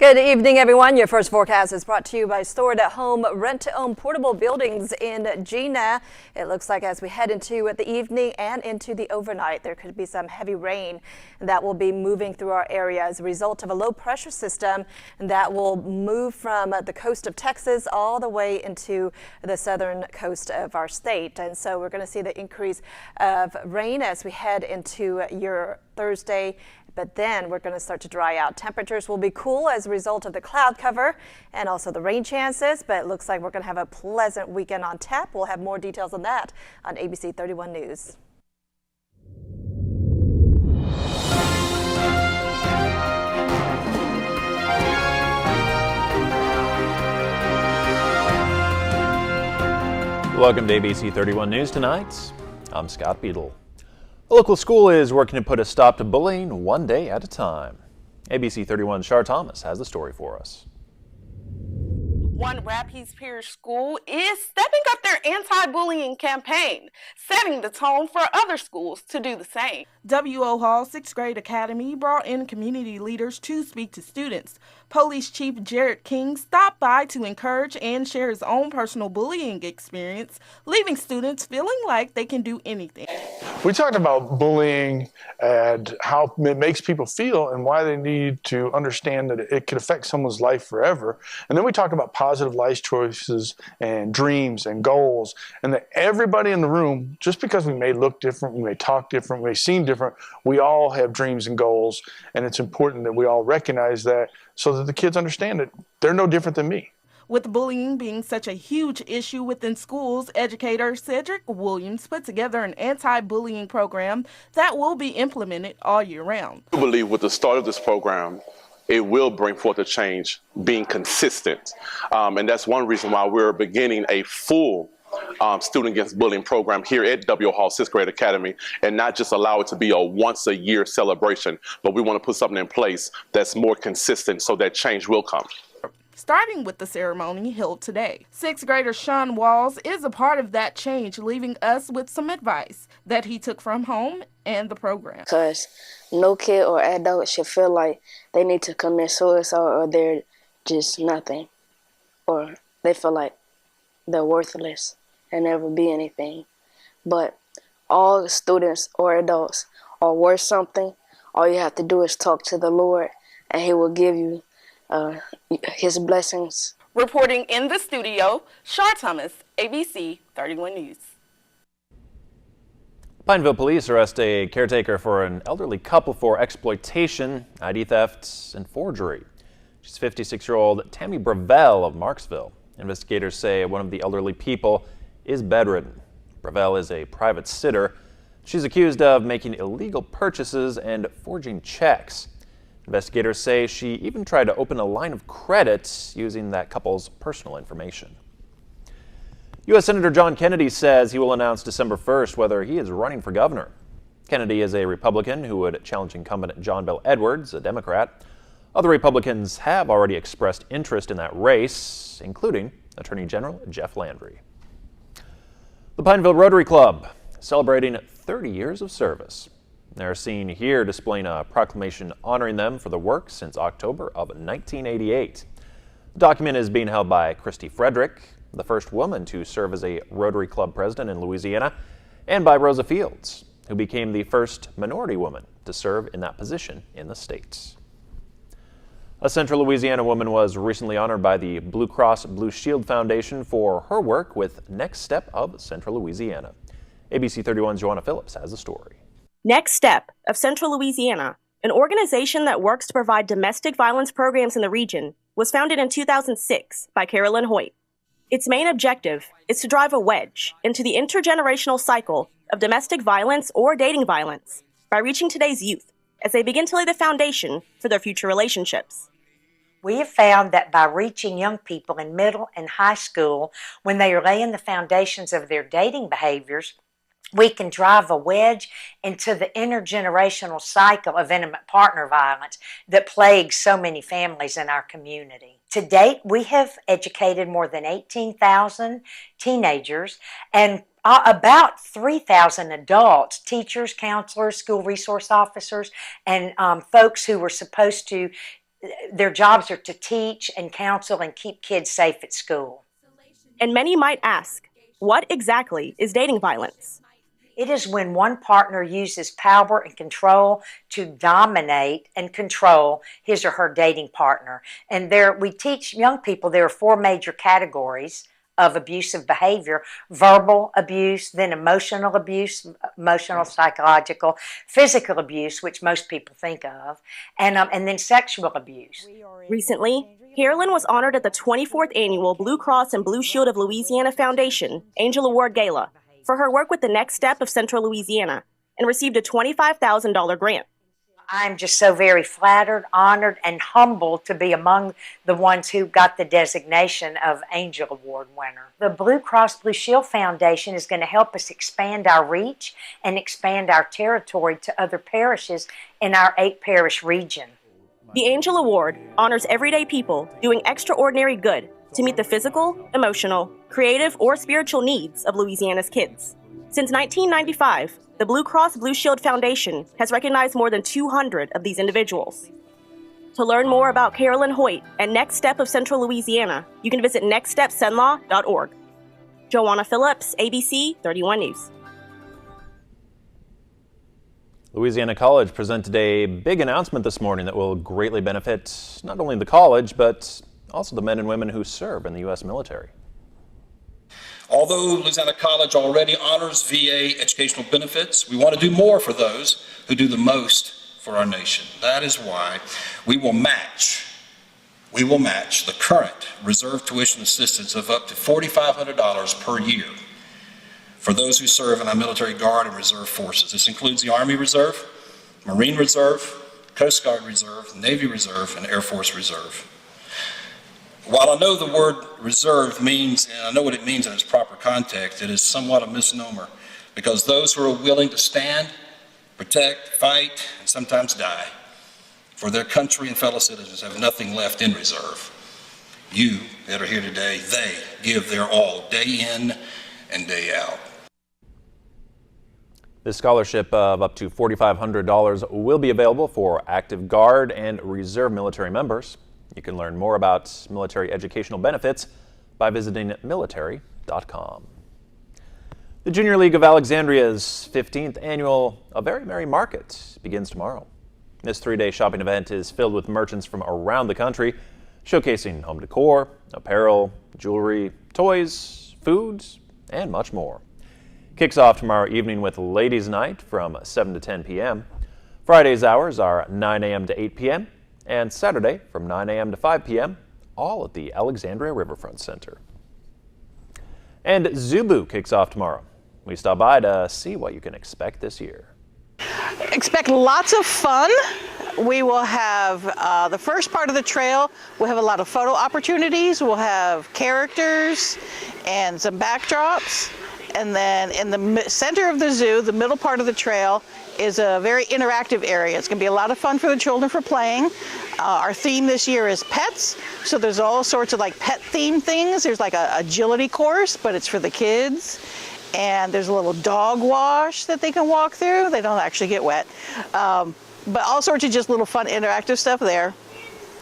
Good evening, everyone. Your first forecast is brought to you by Stored at Home Rent-to-Own Portable Buildings in Gina. It looks like as we head into the evening and into the overnight, there could be some heavy rain that will be moving through our area as a result of a low pressure system that will move from the coast of Texas all the way into the southern coast of our state. And so we're going to see the increase of rain as we head into your Thursday. But then we're going to start to dry out. Temperatures will be cool as a result of the cloud cover and also the rain chances, but it looks like we're going to have a pleasant weekend on tap. We'll have more details on that on ABC 31 News. Welcome to ABC 31 News tonight. I'm Scott Beadle. A local school is working to put a stop to bullying one day at a time. ABC 31's Shar Thomas has the story for us. One Rapides Parish school is stepping up their anti-bullying campaign, setting the tone for other schools to do the same. W.O. Hall 6th Grade Academy brought in community leaders to speak to students. Police Chief Jared King stopped by to encourage and share his own personal bullying experience, leaving students feeling like they can do anything. We talked about bullying and how it makes people feel and why they need to understand that it could affect someone's life forever. And then we talked about positive life choices and dreams and goals, and that everybody in the room, just because we may look different, we may talk different, we may seem different, we all have dreams and goals, and it's important that we all recognize that so that the kids understand that they're no different than me. With bullying being such a huge issue within schools, educator Cedric Williams put together an anti-bullying program that will be implemented all year round. I believe with the start of this program, it will bring forth a change, being consistent. And that's one reason why we're beginning a full Student Against Bullying program here at W.O. Hall 6th Grade Academy, and not just allow it to be a once-a-year celebration, but we want to put something in place that's more consistent so that change will come. Starting with the ceremony held today. 6th grader Sean Walls is a part of that change, leaving us with some advice that he took from home and the program. Because no kid or adult should feel like they need to commit suicide or they're just nothing, or they feel like they're worthless and never be anything. But all students or adults are worth something. All you have to do is talk to the Lord, and He will give you His blessings. Reporting in the studio, Shar Thomas, ABC 31 News. Pineville police arrest a caretaker for an elderly couple for exploitation, ID theft, and forgery. She's 56-year-old Tammy Bravel of Marksville. Investigators say one of the elderly people is bedridden. Bravel is a private sitter. She's accused of making illegal purchases and forging checks. Investigators say she even tried to open a line of credit using that couple's personal information. U.S. Senator John Kennedy says he will announce December 1st whether he is running for governor. Kennedy is a Republican who would challenge incumbent John Bel Edwards, a Democrat. Other Republicans have already expressed interest in that race, including Attorney General Jeff Landry. The Pineville Rotary Club celebrating 30 years of service. They're seen here displaying a proclamation honoring them for the work since October of 1988. The document is being held by Christy Frederick, the first woman to serve as a Rotary Club president in Louisiana, and by Rosa Fields, who became the first minority woman to serve in that position in the States. A Central Louisiana woman was recently honored by the Blue Cross Blue Shield Foundation for her work with Next Step of Central Louisiana. ABC 31's Joanna Phillips has the story. Next Step of Central Louisiana, an organization that works to provide domestic violence programs in the region, was founded in 2006 by Carolyn Hoyt. Its main objective is to drive a wedge into the intergenerational cycle of domestic violence or dating violence by reaching today's youth as they begin to lay the foundation for their future relationships. We have found that by reaching young people in middle and high school when they are laying the foundations of their dating behaviors, we can drive a wedge into the intergenerational cycle of intimate partner violence that plagues so many families in our community. To date, we have educated more than 18,000 teenagers and about 3,000 adults, teachers, counselors, school resource officers, and folks who were supposed to their jobs are to teach and counsel and keep kids safe at school. And many might ask, what exactly is dating violence? It is when one partner uses power and control to dominate and control his or her dating partner. And we teach young people there are 4 major categories of abusive behavior: verbal abuse, then emotional abuse, emotional, psychological, physical abuse, which most people think of, and then sexual abuse. Recently, Carolyn was honored at the 24th Annual Blue Cross and Blue Shield of Louisiana Foundation Angel Award Gala for her work with the Next Step of Central Louisiana and received a $25,000 grant. I'm just so very flattered, honored, and humbled to be among the ones who got the designation of Angel Award winner. The Blue Cross Blue Shield Foundation is going to help us expand our reach and expand our territory to other parishes in our 8-parish region. The Angel Award honors everyday people doing extraordinary good to meet the physical, emotional, creative, or spiritual needs of Louisiana's kids. Since 1995, the Blue Cross Blue Shield Foundation has recognized more than 200 of these individuals. To learn more about Carolyn Hoyt and Next Step of Central Louisiana, you can visit nextstepsenlaw.org. Joanna Phillips, ABC 31 News. Louisiana College presented a big announcement this morning that will greatly benefit not only the college, but also the men and women who serve in the U.S. military. Although Louisiana College already honors VA educational benefits, we want to do more for those who do the most for our nation. That is why we will match the current reserve tuition assistance of up to $4,500 per year for those who serve in our military guard and reserve forces. This includes the Army Reserve, Marine Reserve, Coast Guard Reserve, Navy Reserve, and Air Force Reserve. While I know the word reserve means, and I know what it means in its proper context, it is somewhat a misnomer, because those who are willing to stand, protect, fight, and sometimes die for their country and fellow citizens have nothing left in reserve. You that are here today, they give their all day in and day out. This scholarship of up to $4,500 will be available for active Guard and Reserve military members. You can learn more about military educational benefits by visiting military.com. The Junior League of Alexandria's 15th annual A Very Merry Market begins tomorrow. This 3-day shopping event is filled with merchants from around the country, showcasing home decor, apparel, jewelry, toys, foods, and much more. Kicks off tomorrow evening with Ladies' Night from 7 to 10 p.m. Friday's hours are 9 a.m. to 8 p.m. and Saturday from 9 a.m. to 5 p.m., all at the Alexandria Riverfront Center. And Zubu kicks off tomorrow. We stop by to see what you can expect this year. Expect lots of fun. We will have the first part of the trail. We'll have a lot of photo opportunities. We'll have characters and some backdrops. And then in the center of the zoo, the middle part of the trail, is a very interactive area. It's going to be a lot of fun for the children for playing. Our theme this year is pets, so there's all sorts of like pet themed things. There's like a agility course, but it's for the kids. And there's a little dog wash that they can walk through. They don't actually get wet. But all sorts of just little fun interactive stuff there.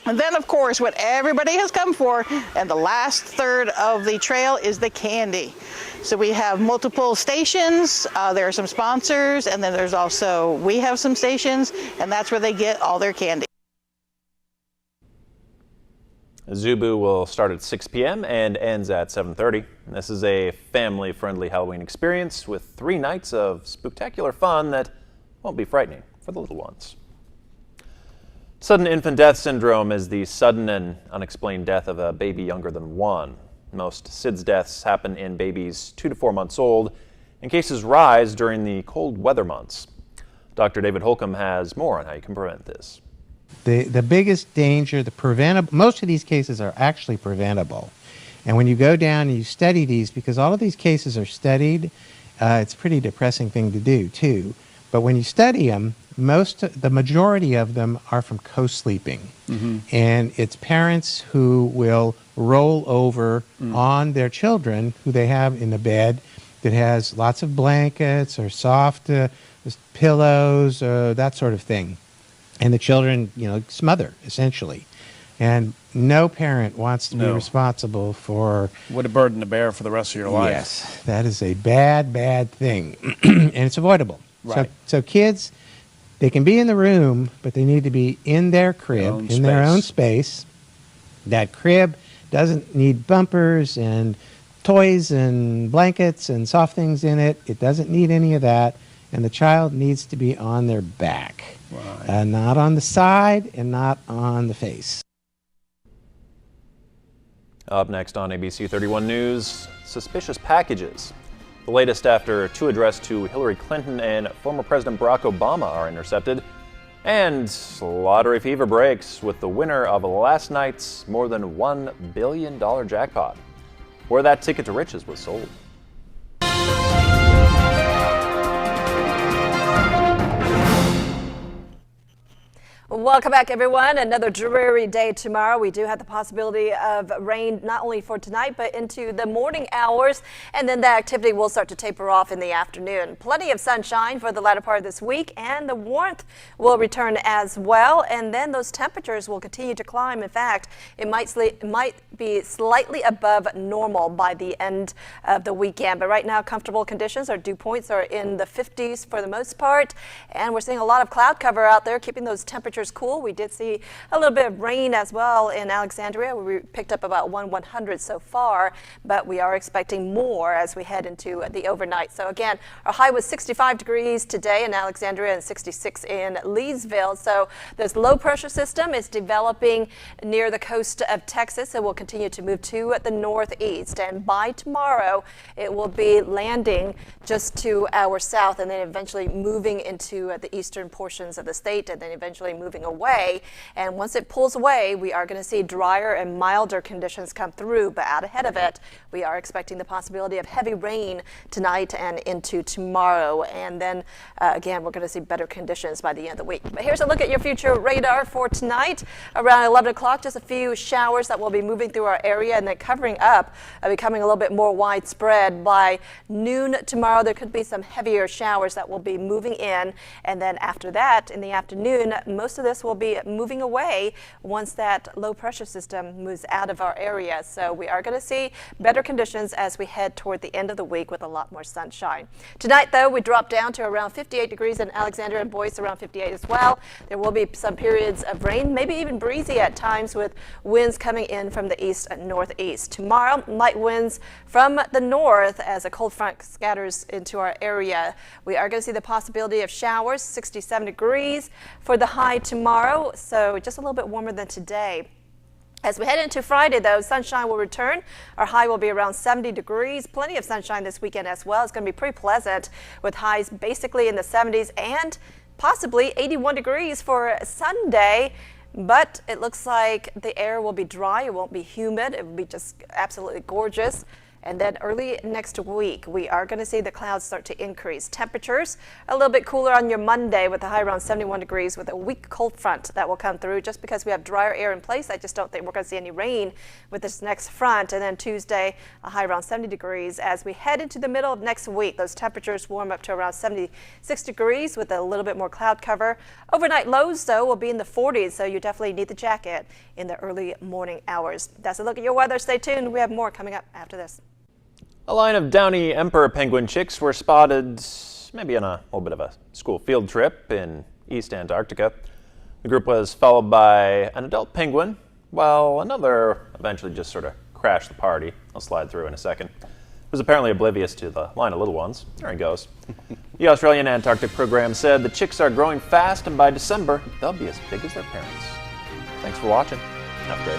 And then, of course, what everybody has come for, and the last third of the trail is the candy. So we have multiple stations, there are some sponsors, and then there's also, we have some stations, and that's where they get all their candy. Zubu will start at 6 p.m. and ends at 7:30. This is a family-friendly Halloween experience with 3 nights of spectacular fun that won't be frightening for the little ones. Sudden infant death syndrome is the sudden and unexplained death of a baby younger than 1. Most SIDS deaths happen in babies 2 to 4 months old, and cases rise during the cold weather months. Dr. David Holcomb has more on how you can prevent this. The biggest danger, most of these cases are actually preventable. And when you go down and you study these, because all of these cases are studied, it's a pretty depressing thing to do too. But when you study them, the majority of them are from co-sleeping. And it's parents who will roll over on their children who they have in a bed that has lots of blankets or soft pillows, that sort of thing. and the children, smother essentially. And no parent wants to be responsible for... What a burden to bear for the rest of your life. Yes, that is a bad, bad thing. And it's avoidable. Right. So kids, they can be in the room, but they need to be in their crib, in their own space. That crib doesn't need bumpers and toys and blankets and soft things in it. It doesn't need any of that. And the child needs to be on their back, not on the side and not on the face. Up next on ABC 31 News, suspicious packages. The latest after 2 addressed to Hillary Clinton and former President Barack Obama are intercepted. And lottery fever breaks with the winner of last night's more than $1 billion jackpot, where that ticket to riches was sold. Welcome back, everyone. Another dreary day tomorrow. We do have the possibility of rain not only for tonight, but into the morning hours, and then the activity will start to taper off in the afternoon. Plenty of sunshine for the latter part of this week, and the warmth will return as well, and then those temperatures will continue to climb. In fact, it might be slightly above normal by the end of the weekend, but right now comfortable conditions. Our dew points are in the 50s for the most part, and we're seeing a lot of cloud cover out there, keeping those temperatures cool. We did see a little bit of rain as well in Alexandria. We picked up about 1/100 so far, but we are expecting more as we head into the overnight. So again, our high was 65 degrees today in Alexandria and 66 in Leesville. So this low pressure system is developing near the coast of Texas. It will continue to move to the northeast, and by tomorrow it will be landing just to our south and then eventually moving into the eastern portions of the state and then eventually moving away. And once it pulls away, we are going to see drier and milder conditions come through, but out ahead of it, we are expecting the possibility of heavy rain tonight and into tomorrow. And then again, we're going to see better conditions by the end of the week. But here's a look at your future radar for tonight. Around 11 o'clock, just a few showers that will be moving through our area and then covering up, becoming a little bit more widespread. By noon tomorrow, there could be some heavier showers that will be moving in. And then after that, in the afternoon, most of this will be moving away once that low pressure system moves out of our area. So we are going to see better conditions as we head toward the end of the week with a lot more sunshine. Tonight, though, we drop down to around 58 degrees in Alexandria and Boise, around 58 as well. There will be some periods of rain, maybe even breezy at times, with winds coming in from the east and northeast. Tomorrow, light winds from the north as a cold front scatters into our area. We are going to see the possibility of showers, 67 degrees for the high tomorrow, so just a little bit warmer than today. As we head into Friday, though, sunshine will return. Our high will be around 70 degrees. Plenty of sunshine this weekend as well. It's going to be pretty pleasant with highs basically in the 70s and possibly 81 degrees for Sunday. But it looks like the air will be dry. It won't be humid. It will be just absolutely gorgeous. And then early next week, we are going to see the clouds start to increase. Temperatures a little bit cooler on your Monday with a high around 71 degrees with a weak cold front that will come through just because we have drier air in place. I just don't think we're going to see any rain with this next front. And then Tuesday, a high around 70 degrees. As we head into the middle of next week, those temperatures warm up to around 76 degrees with a little bit more cloud cover. Overnight lows, though, will be in the 40s, so you definitely need the jacket in the early morning hours. That's a look at your weather. Stay tuned. We have more coming up after this. A line of downy emperor penguin chicks were spotted maybe on a little bit of a school field trip in East Antarctica. The group was followed by an adult penguin, while another eventually just sort of crashed the party. I'll slide through in a second. It was apparently oblivious to the line of little ones. There he goes. The Australian Antarctic program said the chicks are growing fast, and by December, they'll be as big as their parents. Thanks for watching. Have a great night.